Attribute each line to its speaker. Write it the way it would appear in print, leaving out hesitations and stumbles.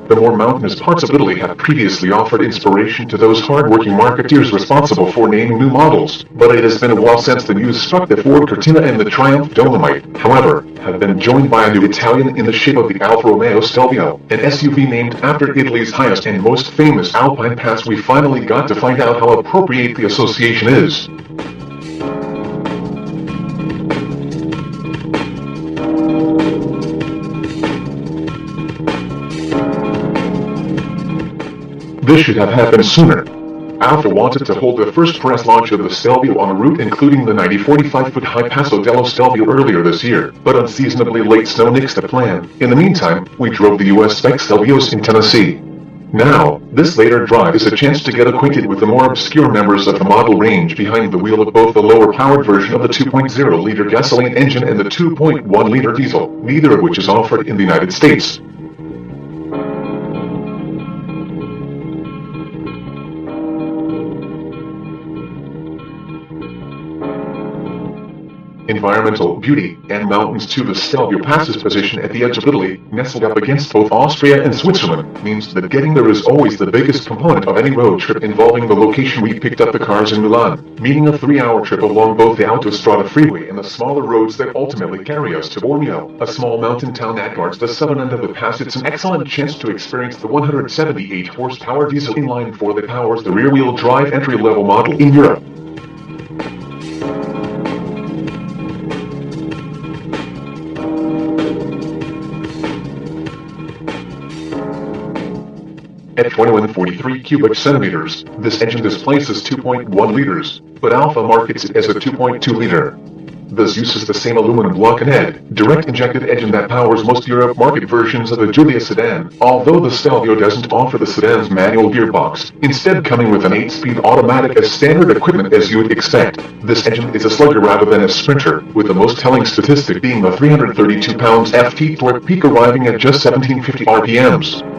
Speaker 1: The more mountainous parts of Italy have previously offered inspiration to those hard-working marketeers responsible for naming new models, but it has been a while since the news struck that Ford Cortina and the Triumph Dolomite, however, have been joined by a new Italian in the shape of the Alfa Romeo Stelvio, an SUV named after Italy's highest and most famous Alpine pass. We finally got to find out how appropriate the association is. This should have happened sooner. Alfa wanted to hold the first press launch of the Stelvio on a route including the 45-foot-high Passo dello Stelvio earlier this year, but unseasonably late snow nixed the plan. In the meantime, we drove the US Spec Stelvios in Tennessee. Now, this later drive is a chance to get acquainted with the more obscure members of the model range behind the wheel of both the lower-powered version of the 2.0-liter gasoline engine and the 2.1-liter diesel, neither of which is offered in the United States. Environmental beauty and mountains too. The Stelvio Pass's position at the edge of Italy, nestled up against both Austria and Switzerland, means that getting there is always the biggest component of any road trip involving the location. We picked up the cars in Milan, meaning a 3-hour trip along both the Autostrada freeway and the smaller roads that ultimately carry us to Bormio, a small mountain town that guards the southern end of the pass. It's an excellent chance to experience the 178 horsepower diesel inline-4 that powers the rear-wheel drive entry-level model in Europe. At 2143 cubic centimeters, this engine displaces 2.1 liters, but Alfa markets it as a 2.2-liter. This uses the same aluminum block and head, direct-injected engine that powers most Europe market versions of the Giulia sedan, although the Stelvio doesn't offer the sedan's manual gearbox, instead coming with an 8-speed automatic as standard equipment as you would expect. This engine is a slugger rather than a sprinter, with the most telling statistic being the 332 pounds FT torque peak arriving at just 1750 RPMs.